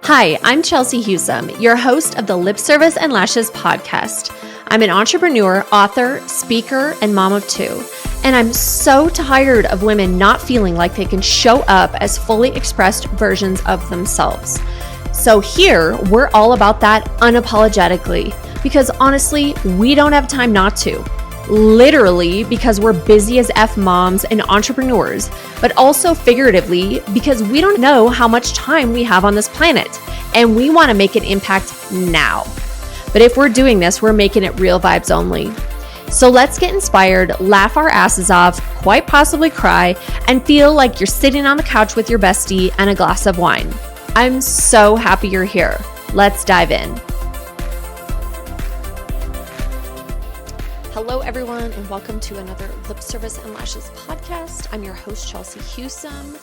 Hi, I'm Chelsea Husum, your host of the Lip Service and Lashes podcast. I'm an entrepreneur, author, speaker, and mom of two. And I'm so tired of women not feeling like they can show up as fully expressed versions of themselves. So here, we're all about that unapologetically, because honestly, we don't have time not to. Literally because we're busy as F moms and entrepreneurs, but also figuratively because we don't know how much time we have on this planet and we want to make an impact now. But if we're doing this, we're making it real vibes only. So let's get inspired, laugh our asses off, quite possibly cry, and feel like you're sitting on the couch with your bestie and a glass of wine. I'm so happy you're here. Let's dive in. Hello, everyone, and welcome to another Lip Service and Lashes podcast. I'm your host, Chelsea Husum.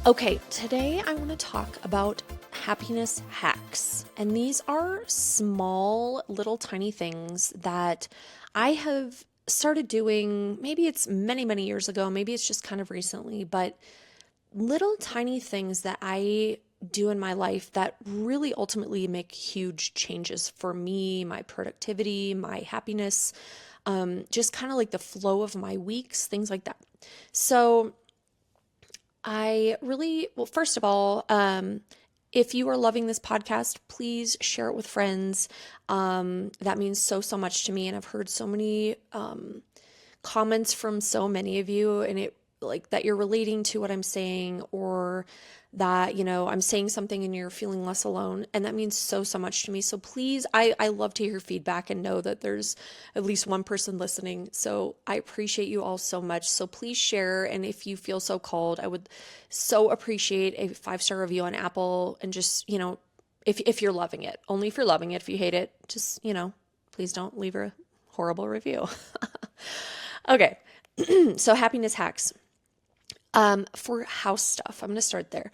Okay, today I want to talk about happiness hacks. And these are small, little tiny things that I have started doing. Maybe it's many, many years ago. Maybe it's just kind of recently, but little tiny things that I do in my life that really ultimately make huge changes for me, my productivity, my happiness, just kind of like the flow of my weeks, things like that. So first of all, if you are loving this podcast, please share it with friends. That means so much to me. And I've heard so many comments from so many of you, and it like that you're relating to what I'm saying, or that, I'm saying something and you're feeling less alone. And that means so much to me. So please, I love to hear feedback and know that there's at least one person listening. So I appreciate you all so much. So please share. And if you feel so called, I would so appreciate a 5-star review on Apple. And just, if you're loving it, only if you're loving it. If you hate it, just, please don't leave a horrible review. Okay. So happiness hacks. For house stuff, I'm going to start there.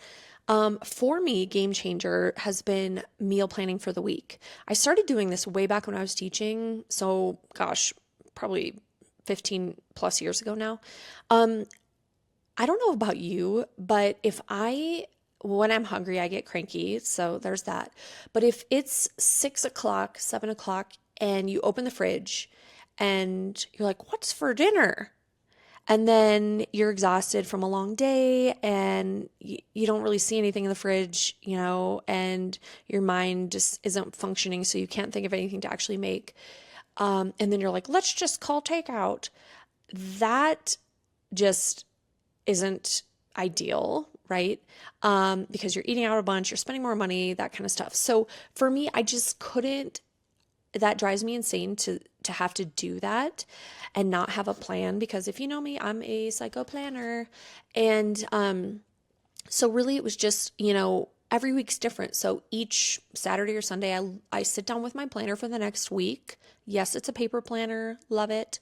For me, game changer has been meal planning for the week. I started doing this way back when I was teaching. So probably 15 plus years ago now. I don't know about you, but when I'm hungry, I get cranky. So there's that. But if it's 6 o'clock, 7 o'clock, and you open the fridge and you're like, what's for dinner? And then you're exhausted from a long day and you don't really see anything in the fridge, and your mind just isn't functioning. So you can't think of anything to actually make. And then you're like, let's just call takeout. That just isn't ideal, right? Because you're eating out a bunch, you're spending more money, that kind of stuff. So for me, I just couldn't. That drives me insane to have to do that and not have a plan, because if you know me, I'm a psycho planner. And so really it was just, every week's different. So each Saturday or Sunday, I sit down with my planner for the next week. Yes, it's a paper planner. Love it.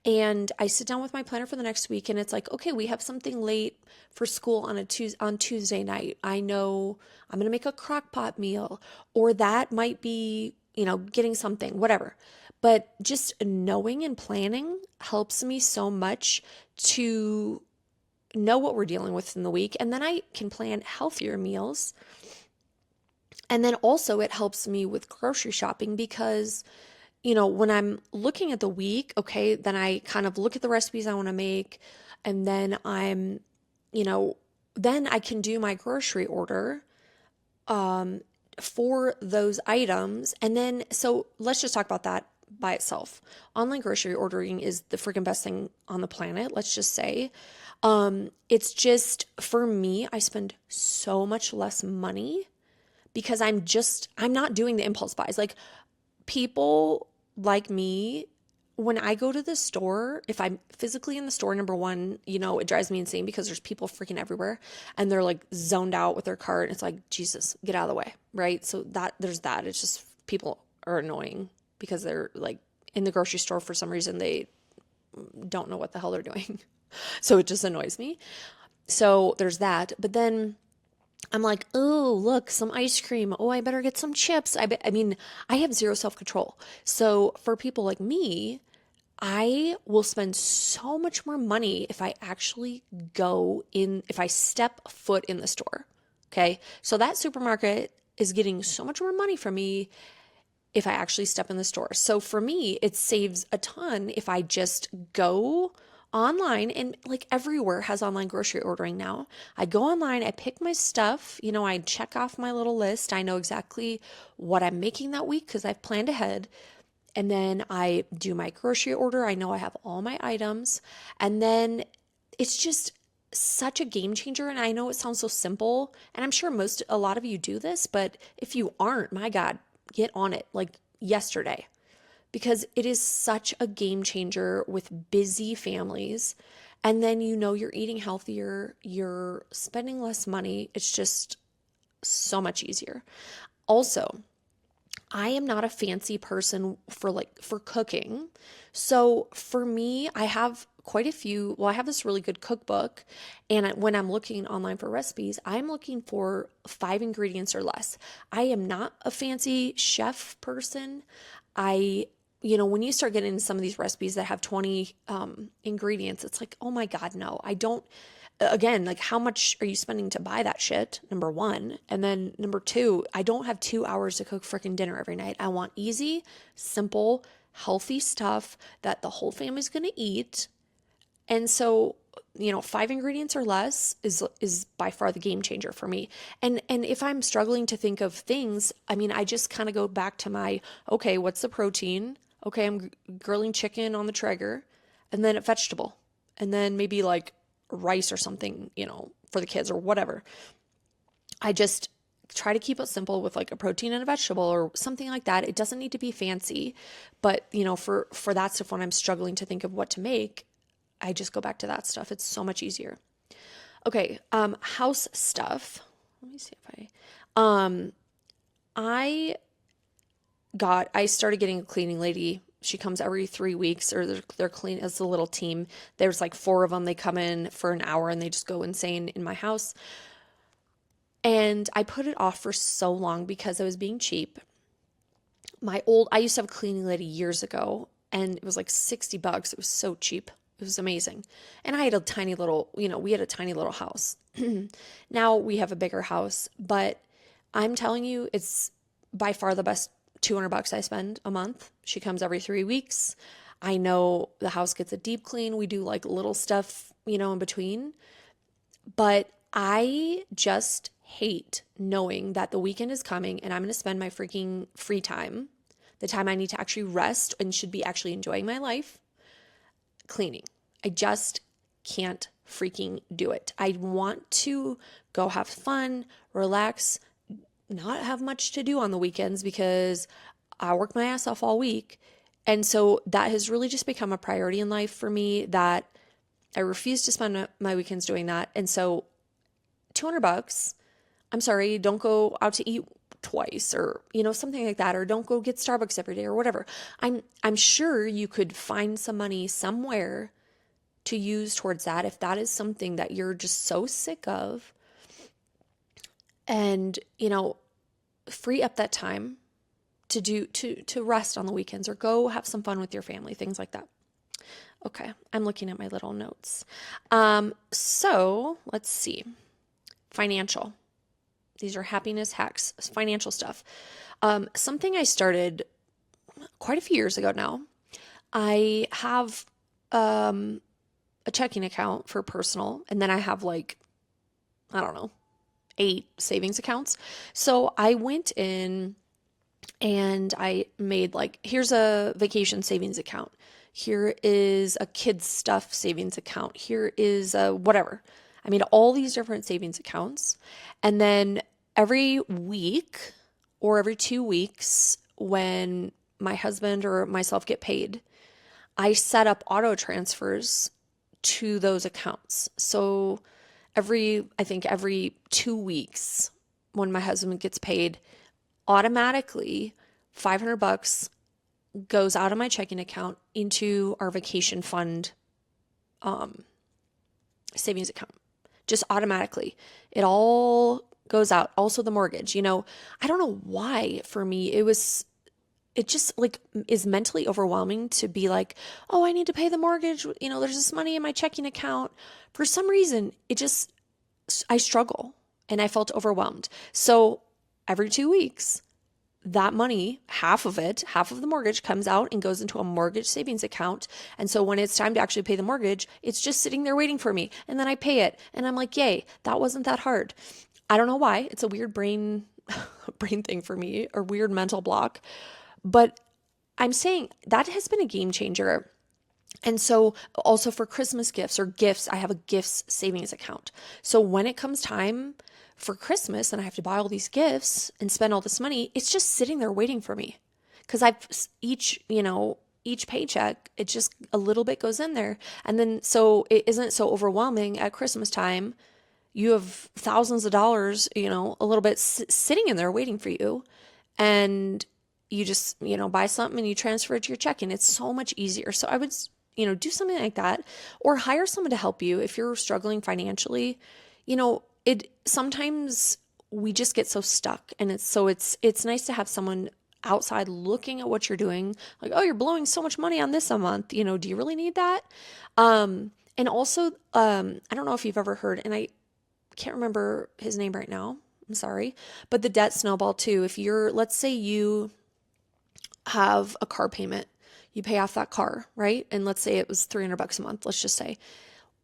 And I sit down with my planner for the next week, and it's like, okay, we have something late for school on Tuesday night. I know I'm going to make a crock pot meal, or that might be getting something, whatever. But just knowing and planning helps me so much to know what we're dealing with in the week. And then I can plan healthier meals. And then also it helps me with grocery shopping, because, when I'm looking at the week, okay, then I kind of look at the recipes I want to make. And then then I can do my grocery order, for those items. And then, so let's just talk about that by itself. Online grocery ordering is the freaking best thing on the planet. Let's just say, it's just, for me, I spend so much less money because I'm not doing the impulse buys. Like, people like me, when I go to the store, if I'm physically in the store, number one, it drives me insane because there's people freaking everywhere and they're like zoned out with their cart. And it's like, Jesus, get out of the way. Right. So there's that. It's just, people are annoying because they're like in the grocery store for some reason. They don't know what the hell they're doing. So it just annoys me. So there's that. But then I'm like, oh, look, some ice cream. Oh, I better get some chips. I have zero self-control. So for people like me, I will spend so much more money if I actually if I step foot in the store. Okay. So that supermarket is getting so much more money from me if I actually step in the store. So for me, it saves a ton if I just go online, and like everywhere has online grocery ordering now. I go online, I pick my stuff, I check off my little list. I know exactly what I'm making that week because I've planned ahead. And then I do my grocery order. I know I have all my items. And then it's just such a game changer. And I know it sounds so simple, and I'm sure a lot of you do this, but if you aren't, my God, get on it like yesterday, because it is such a game changer with busy families. And then you're eating healthier, you're spending less money. It's just so much easier. Also, I am not a fancy person for cooking. So for me, I have I have this really good cookbook, and when I'm looking online for recipes, I'm looking for 5 ingredients or less. I am not a fancy chef person. When you start getting into some of these recipes that have 20 ingredients, it's like, oh my God, no, I don't. Again, like, how much are you spending to buy that shit? Number one. And then number two, I don't have 2 hours to cook freaking dinner every night. I want easy, simple, healthy stuff that the whole family's going to eat. And so, 5 ingredients or less is by far the game changer for me. And if I'm struggling to think of things, I just kind of go back to okay, what's the protein? Okay, I'm grilling chicken on the Traeger, and then a vegetable, and then maybe like rice or something, for the kids or whatever. I just try to keep it simple with like a protein and a vegetable or something like that. It doesn't need to be fancy, but for that stuff, when I'm struggling to think of what to make, I just go back to that stuff. It's so much easier. Okay, house stuff. Let me see if I started getting a cleaning lady. She comes every 3 weeks, or they're clean as a little team. There's like 4 of them. They come in for an hour and they just go insane in my house. And I put it off for so long because I was being cheap. I used to have a cleaning lady years ago, and it was like $60. It was so cheap. It was amazing. And I had a tiny little, we had a tiny little house. Now we have a bigger house, but I'm telling you, it's by far the best $200 I spend a month. She comes every 3 weeks. I know the house gets a deep clean. We do like little stuff, in between. But I just hate knowing that the weekend is coming and I'm going to spend my freaking free time, the time I need to actually rest and should be actually enjoying my life, cleaning. I just can't freaking do it. I want to go have fun, relax, not have much to do on the weekends because I work my ass off all week. And so that has really just become a priority in life for me, that I refuse to spend my weekends doing that. And so $200, I'm sorry, don't go out to eat twice or, something like that, or don't go get Starbucks every day or whatever. I'm sure you could find some money somewhere to use towards that if that is something that you're just so sick of. And, free up that time to rest on the weekends or go have some fun with your family, things like that. Okay, I'm looking at my little notes. So let's see. Financial. These are happiness hacks, financial stuff. Something I started quite a few years ago now. I have a checking account for personal, and then I have 8 savings accounts. So I went in and I made here's a vacation savings account. Here is a kids stuff savings account. Here is a whatever. I made all these different savings accounts. And then every week or every 2 weeks, when my husband or myself get paid, I set up auto transfers to those accounts. So every 2 weeks, when my husband gets paid, automatically $500 goes out of my checking account into our vacation fund savings account. Just automatically. It all goes out. Also the mortgage. I don't know why for me it just is mentally overwhelming to be like, oh, I need to pay the mortgage. There's this money in my checking account. For some reason, I struggle and I felt overwhelmed. So every 2 weeks, that money, half of the mortgage comes out and goes into a mortgage savings account. And so when it's time to actually pay the mortgage, it's just sitting there waiting for me. And then I pay it. And I'm like, yay, that wasn't that hard. I don't know why. It's a weird brain thing for me, or weird mental block. But I'm saying that has been a game changer. And so also for Christmas gifts or gifts, I have a gifts savings account. So when it comes time for Christmas and I have to buy all these gifts and spend all this money, it's just sitting there waiting for me. Because each paycheck, it just a little bit goes in there. And then so it isn't so overwhelming at Christmas time. You have thousands of dollars, a little bit sitting in there waiting for you. And you just, buy something and you transfer it to your checking. It's so much easier. So I would, do something like that, or hire someone to help you if you're struggling financially. Sometimes we just get so stuck, and it's nice to have someone outside looking at what you're doing. Like, oh, you're blowing so much money on this a month. Do you really need that? And also, I don't know if you've ever heard, and I can't remember his name right now. I'm sorry, but the debt snowball too. Let's say you have a car payment, you pay off that car, right? And let's say it was $300 a month. Let's just say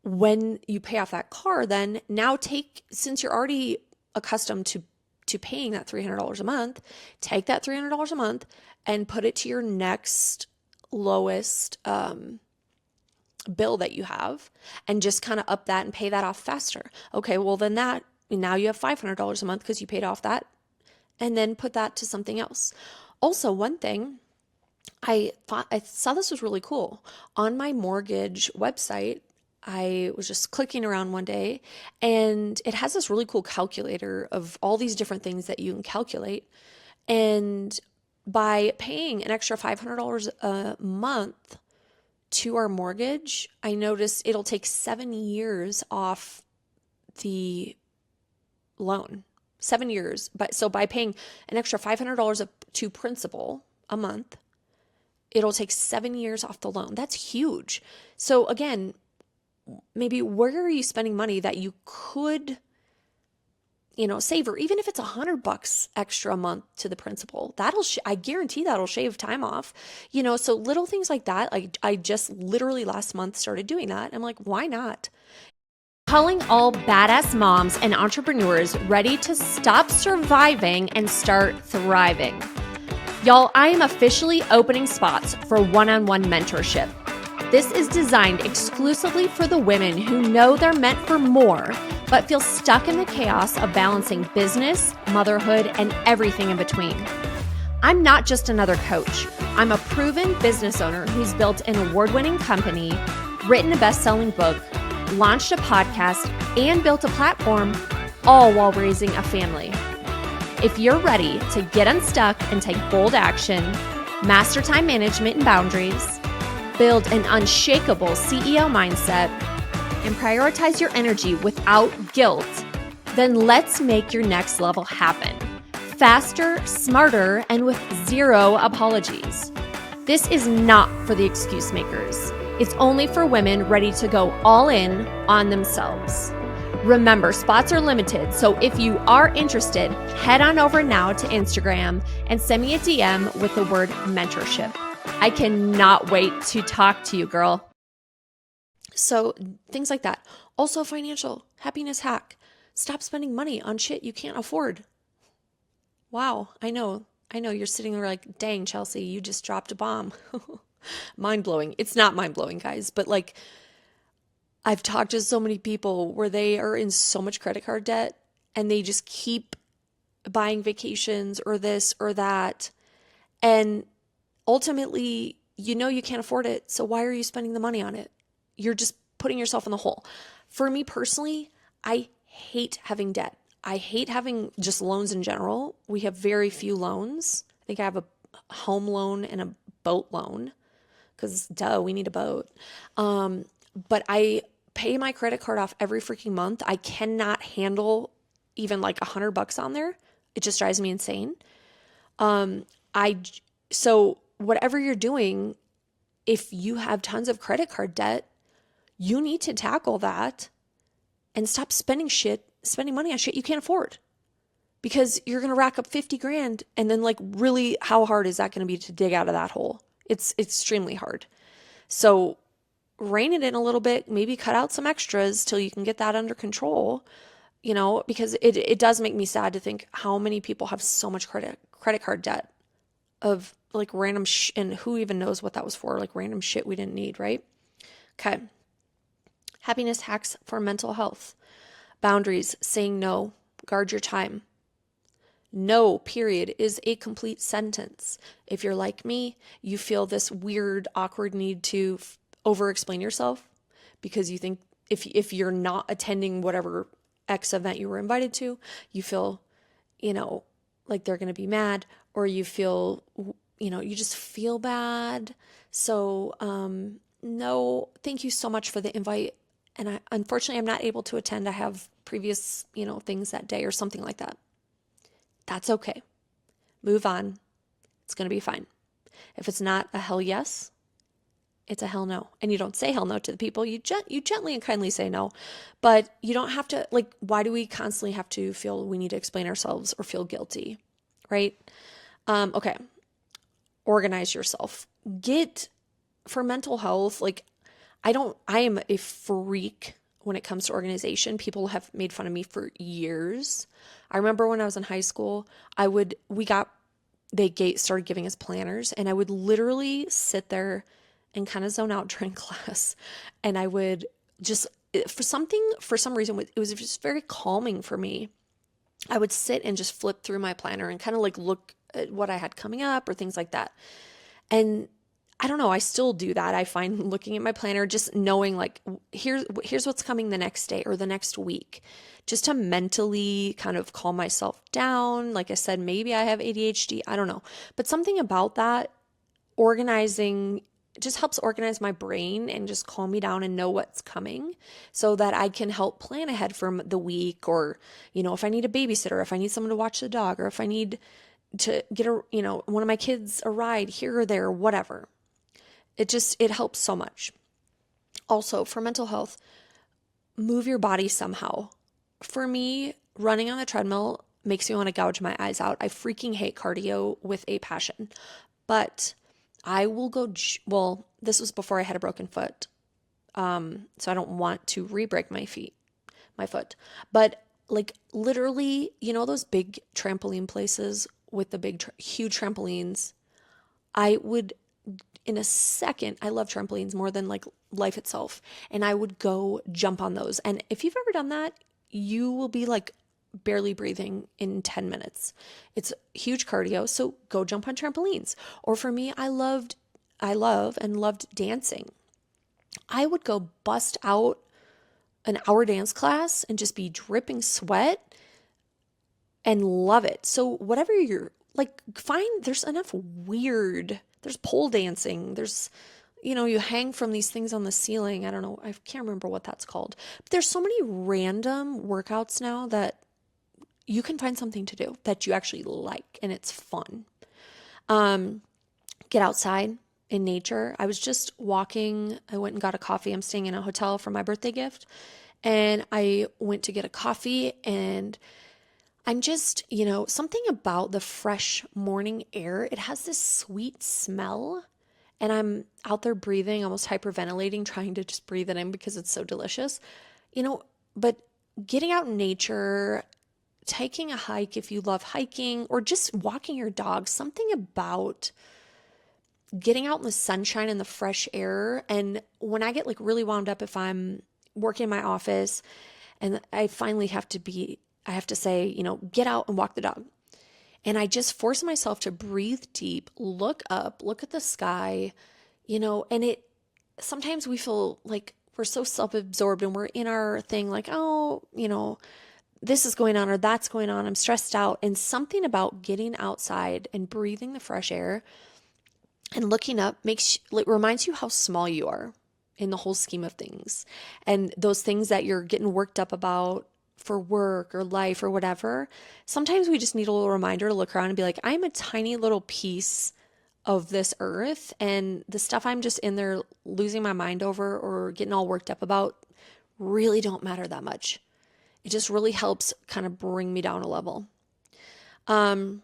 when you pay off that car, then now since you're already accustomed to paying that $300 a month, take that $300 a month and put it to your next lowest bill that you have, and just kind of up that and pay that off faster. Okay, well then now you have $500 a month because you paid off that, and then put that to something else. Also, one thing I saw this was really cool. On my mortgage website, I was just clicking around one day, and it has this really cool calculator of all these different things that you can calculate. And by paying an extra $500 a month to our mortgage, I noticed it'll take 7 years off the loan. 7 years. So by paying an extra $500 to principal a month, it'll take 7 years off the loan. That's huge. So again, maybe where are you spending money that you could, save, or even if it's $100 extra a month to the principal, I guarantee that'll shave time off, so little things like that. I just literally last month started doing that. I'm like, why not? Calling all badass moms and entrepreneurs ready to stop surviving and start thriving. Y'all, I am officially opening spots for one-on-one mentorship. This is designed exclusively for the women who know they're meant for more, but feel stuck in the chaos of balancing business, motherhood, and everything in between. I'm not just another coach. I'm a proven business owner who's built an award-winning company, written a best-selling book, launched a podcast, and built a platform, all while raising a family. If you're ready to get unstuck and take bold action, master time management and boundaries, build an unshakable CEO mindset, and prioritize your energy without guilt, then let's make your next level happen. Faster, smarter, and with zero apologies. This is not for the excuse makers. It's only for women ready to go all in on themselves. Remember, spots are limited, so if you are interested, head on over now to Instagram and send me a DM with the word mentorship. I cannot wait to talk to you, girl. So things like that. Also, financial happiness hack. Stop spending money on shit you can't afford. Wow, I know you're sitting there like, dang, Chelsea, you just dropped a bomb. Mind-blowing. It's not mind-blowing, guys, but I've talked to so many people where they are in so much credit card debt and they just keep buying vacations or this or that. And ultimately, you can't afford it. So why are you spending the money on it? You're just putting yourself in the hole. For me personally, I hate having debt. I hate having just loans in general. We have very few loans. I think I have a home loan and a boat loan because we need a boat. But I pay my credit card off every freaking month. I cannot handle even $100 on there. It just drives me insane. So whatever you're doing, if you have tons of credit card debt, you need to tackle that and stop spending money on shit you can't afford. because you're going to rack up 50 grand. And then like, really, how hard is that going to be to dig out of that hole? It's extremely hard. So rein it in a little bit, maybe cut out some extras till you can get that under control, because it does make me sad to think how many people have so much credit card debt of like random and who even knows what that was for, like random shit we didn't need, right? Okay. Happiness hacks for mental health. Boundaries, saying no, guard your time. No, period, is a complete sentence. If you're like me, you feel this weird, awkward need to over-explain yourself because you think if you're not attending whatever X event you were invited to, you feel, like they're going to be mad, or you feel, you just feel bad. So, no, thank you so much for the invite. And unfortunately, I'm not able to attend. I have previous, things that day or something like that. That's okay. Move on. It's going to be fine. If it's not a hell yes, it's a hell no. And you don't say hell no to the people. You gently and kindly say no. But you don't have to, like, why do we constantly have to feel we need to explain ourselves or feel guilty, right? Okay. Organize yourself. For mental health, like, I am a freak when it comes to organization. People have made fun of me for years. I remember when I was in high school, they started giving us planners, and I would literally sit there and kind of zone out during class. And I would just, for some reason, it was just very calming for me. I would sit and just flip through my planner and kind of like look at what I had coming up or things like that. And I don't know, I still do that. I find looking at my planner, just knowing like, here's what's coming the next day or the next week, just to mentally kind of calm myself down. Like I said, maybe I have ADHD, I don't know. But something about that organizing just helps organize my brain and just calm me down and know what's coming so that I can help plan ahead for the week, or, if I need a babysitter, if I need someone to watch the dog, or if I need to get one of my kids a ride here or there, whatever. It helps so much. Also, for mental health, move your body somehow. For me, running on the treadmill makes me want to gouge my eyes out. I freaking hate cardio with a passion. But I will go, this was before I had a broken foot. So I don't want to re-break my foot. But like literally, those big trampoline places with the big, huge trampolines, in a second, I love trampolines more than like life itself. And I would go jump on those. And if you've ever done that, you will be like barely breathing in 10 minutes. It's huge cardio. So go jump on trampolines. Or for me, I love and loved dancing. I would go bust out an hour dance class and just be dripping sweat and love it. So whatever you're like, there's enough there's pole dancing. There's, you hang from these things on the ceiling. I don't know. I can't remember what that's called. But there's so many random workouts now that you can find something to do that you actually like, and it's fun. Get outside in nature. I was just walking. I went and got a coffee. I'm staying in a hotel for my birthday gift. And I went to get a coffee, and I'm just, something about the fresh morning air. It has this sweet smell, and I'm out there breathing, almost hyperventilating, trying to just breathe it in because it's so delicious, but getting out in nature, taking a hike if you love hiking, or just walking your dog, something about getting out in the sunshine and the fresh air. And when I get like really wound up, if I'm working in my office and I finally have to say, get out and walk the dog. And I just force myself to breathe deep, look up, look at the sky, and sometimes we feel like we're so self-absorbed and we're in our thing, like, oh, this is going on or that's going on. I'm stressed out. And something about getting outside and breathing the fresh air and looking up reminds you how small you are in the whole scheme of things. And those things that you're getting worked up about for work or life or whatever, sometimes we just need a little reminder to look around and be like, I'm a tiny little piece of this earth, and the stuff I'm just in there losing my mind over or getting all worked up about really don't matter that much. It just really helps kind of bring me down a level. Um,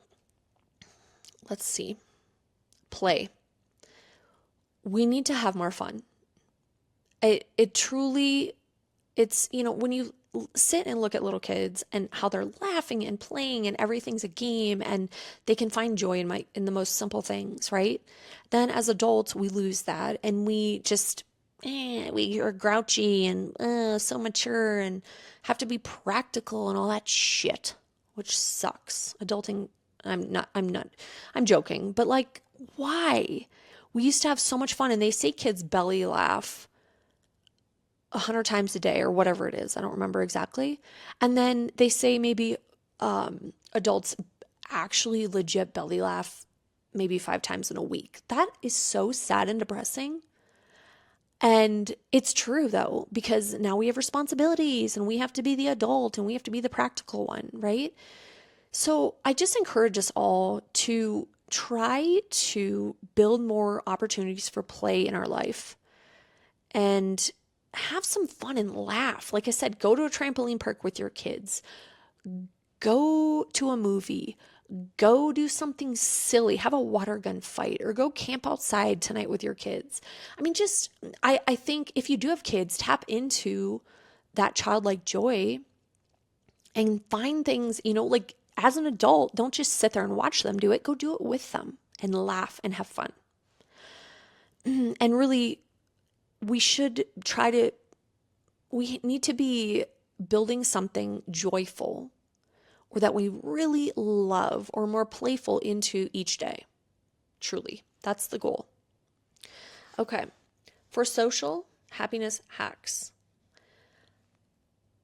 let's see. Play. We need to have more fun. It truly, it's, when you sit and look at little kids and how they're laughing and playing and everything's a game and they can find joy in the most simple things, right? Then as adults, we lose that and we just, we are grouchy and so mature and have to be practical and all that shit, which sucks. Adulting, I'm joking, but like, why? We used to have so much fun, and they say kids belly laugh 100 times a day or whatever it is. I don't remember exactly. And then they say maybe adults actually legit belly laugh maybe 5 times in a week. That is so sad and depressing. And it's true though, because now we have responsibilities and we have to be the adult and we have to be the practical one, right? So I just encourage us all to try to build more opportunities for play in our life and have some fun and laugh. Like I said, go to a trampoline park with your kids, go to a movie, go do something silly, have a water gun fight, or go camp outside tonight with your kids. I mean, I think if you do have kids, tap into that childlike joy and find things, like as an adult, don't just sit there and watch them do it. Go do it with them and laugh and have fun. And really, we need to be building something joyful or that we really love or more playful into each day. Truly, that's the goal. Okay, for social happiness hacks,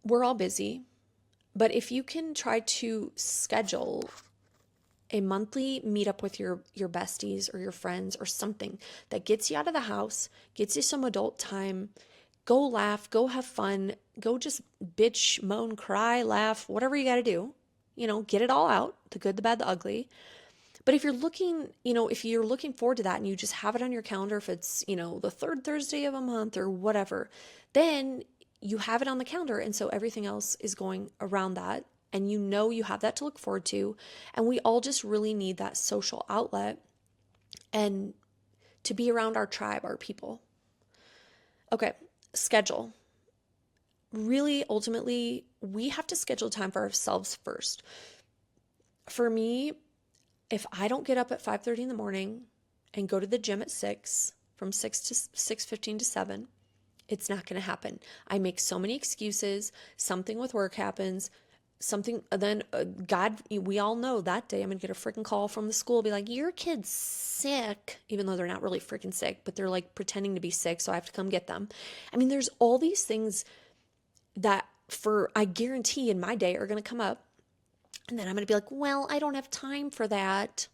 we're all busy, but if you can try to schedule a monthly meetup with your besties or your friends or something that gets you out of the house, gets you some adult time, go laugh, go have fun, go just bitch, moan, cry, laugh, whatever you got to do. Get it all out, the good, the bad, the ugly. But if you're looking forward to that and you just have it on your calendar, if it's, the third Thursday of a month or whatever, then you have it on the calendar. And so everything else is going around that. And you have that to look forward to. And we all just really need that social outlet and to be around our tribe, our people. Okay, schedule. Really, ultimately, we have to schedule time for ourselves first. For me, if I don't get up at 5:30 in the morning and go to the gym at 6, from 6 to 6:15 to 7, it's not going to happen. I make so many excuses. Something with work happens. God, we all know that day I'm going to get a freaking call from the school, be like, your kid's sick, even though they're not really freaking sick, but they're like pretending to be sick, so I have to come get them. I mean, there's all these things that I guarantee in my day are going to come up. And then I'm going to be like, well, I don't have time for that.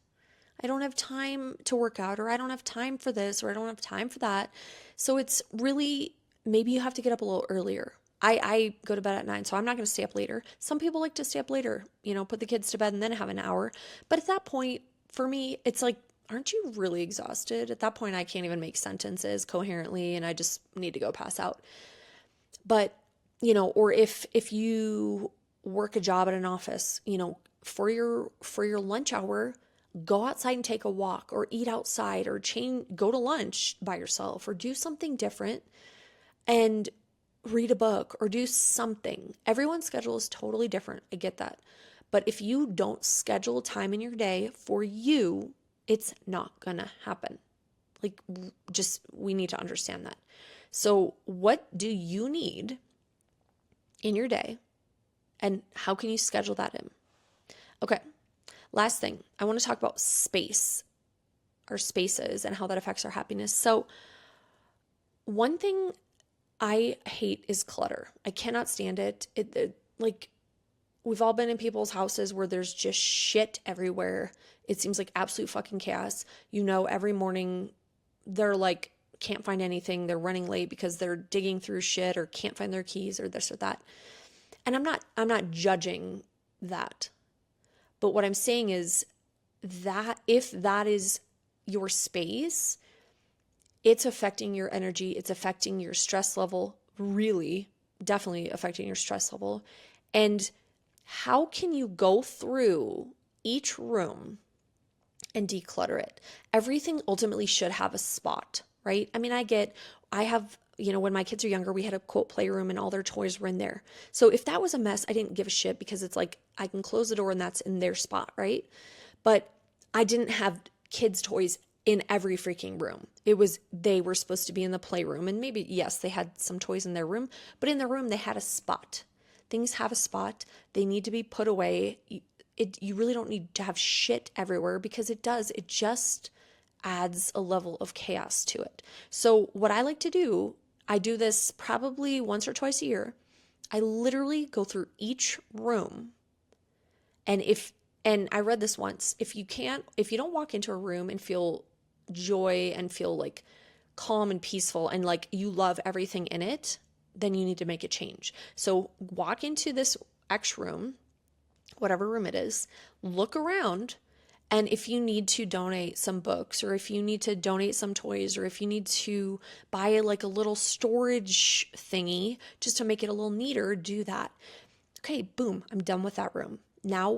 I don't have time to work out, or I don't have time for this, or I don't have time for that. So it's really, maybe you have to get up a little earlier. I go to bed at 9, so I'm not going to stay up later. Some people like to stay up later, put the kids to bed and then have an hour. But at that point, for me, it's like, aren't you really exhausted? At that point, I can't even make sentences coherently and I just need to go pass out. But, or if you work a job at an office, for your lunch hour, go outside and take a walk or eat outside or go to lunch by yourself or do something different and read a book or do something. Everyone's schedule is totally different. I get that. But if you don't schedule time in your day for you, it's not going to happen. Like, we need to understand that. So what do you need in your day and how can you schedule that in? Okay. Last thing, I want to talk about space, our spaces, and how that affects our happiness. So one thing I hate is clutter. I cannot stand it. Like, we've all been in people's houses where there's just shit everywhere. It seems like absolute fucking chaos. Every morning they're like, can't find anything. They're running late because they're digging through shit or can't find their keys or this or that. And I'm not judging that. But what I'm saying is that if that is your space, it's affecting your energy. It's affecting your stress level, really, definitely affecting your stress level. And how can you go through each room and declutter it. Everything ultimately should have a spot, right? I mean, I have, when my kids are younger, we had a quote playroom and all their toys were in there. So if that was a mess, I didn't give a shit because it's like, I can close the door and that's in their spot, right? But I didn't have kids' toys in every freaking room. They were supposed to be in the playroom, and maybe, yes, they had some toys in their room, but in their room, they had a spot. Things have a spot. They need to be put away. You really don't need to have shit everywhere because it just adds a level of chaos to it. So what I like to do, I do this probably once or twice a year. I literally go through each room, and I read this once, if you don't walk into a room and feel joy and feel like calm and peaceful and like you love everything in it, then you need to make a change. So walk into this X room, whatever room it is, look around, and if you need to donate some books, or if you need to donate some toys, or if you need to buy like a little storage thingy just to make it a little neater, do that. Okay, boom, I'm done with that room. Now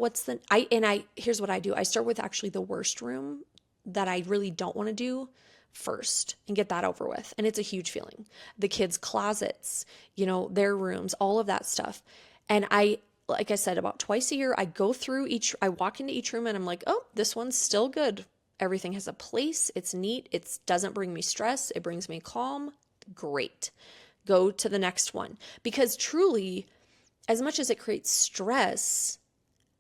here's what I do. I start with actually the worst room that I really don't want to do first and get that over with. And it's a huge feeling. The kids' closets, their rooms, all of that stuff. And like I said, about twice a year, I walk into each room and I'm like, oh, this one's still good. Everything has a place. It's neat. It doesn't bring me stress. It brings me calm. Great. Go to the next one. Because truly, as much as it creates stress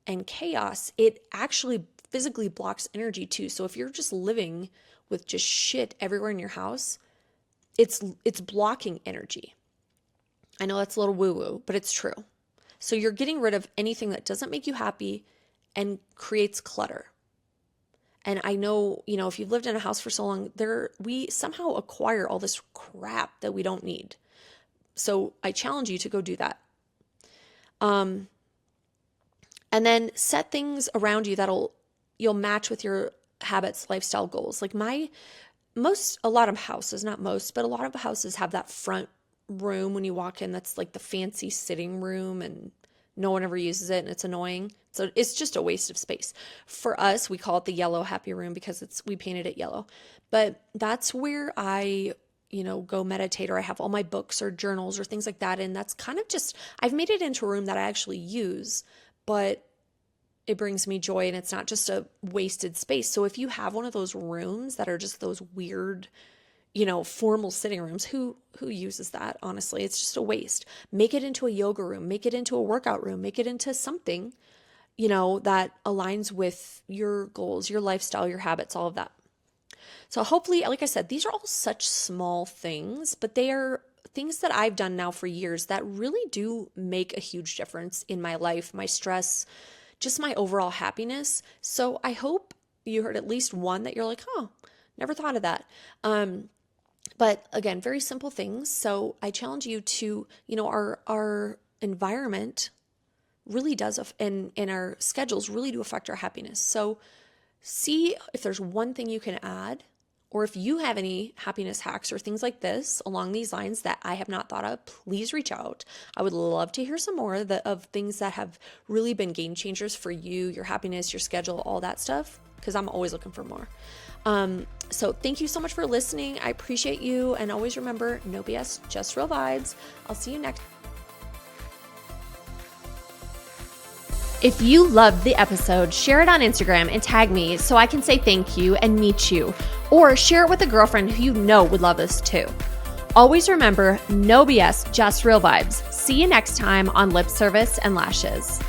and chaos, it actually physically blocks energy too. So if you're just living with just shit everywhere in your house, it's blocking energy. I know that's a little woo-woo, but it's true. So you're getting rid of anything that doesn't make you happy and creates clutter. And I know, if you've lived in a house for so long, we somehow acquire all this crap that we don't need. So I challenge you to go do that. And then set things around you you'll match with your habits, lifestyle goals. Like a lot of houses, not most, but a lot of houses have that front room when you walk in. That's like the fancy sitting room, and no one ever uses it, and it's annoying. So it's just a waste of space. For us, we call it the yellow happy room because we painted it yellow. But that's where I go meditate, or I have all my books or journals or things like that. And that's kind of I've made it into a room that I actually use, but it brings me joy and it's not just a wasted space. So if you have one of those rooms that are just those weird, formal sitting rooms, who uses that? Honestly, it's just a waste. Make it into a yoga room, make it into a workout room, make it into something, that aligns with your goals, your lifestyle, your habits, all of that. So hopefully, like I said, these are all such small things, but they are things that I've done now for years that really do make a huge difference in my life, my stress, just my overall happiness. So I hope you heard at least one that you're like, never thought of that. But again, very simple things. So I challenge you to, our environment really does, and our schedules really do affect our happiness. So see if there's one thing you can add, or if you have any happiness hacks or things like this along these lines that I have not thought of, please reach out. I would love to hear some more of things that have really been game changers for you, your happiness, your schedule, all that stuff, because I'm always looking for more. So thank you so much for listening. I appreciate you. And always remember, no BS, just real vibes. I'll see you next. If you loved the episode, share it on Instagram and tag me so I can say thank you and meet you, or share it with a girlfriend who would love this too. Always remember, no BS, just real vibes. See you next time on Lip Service and Lashes.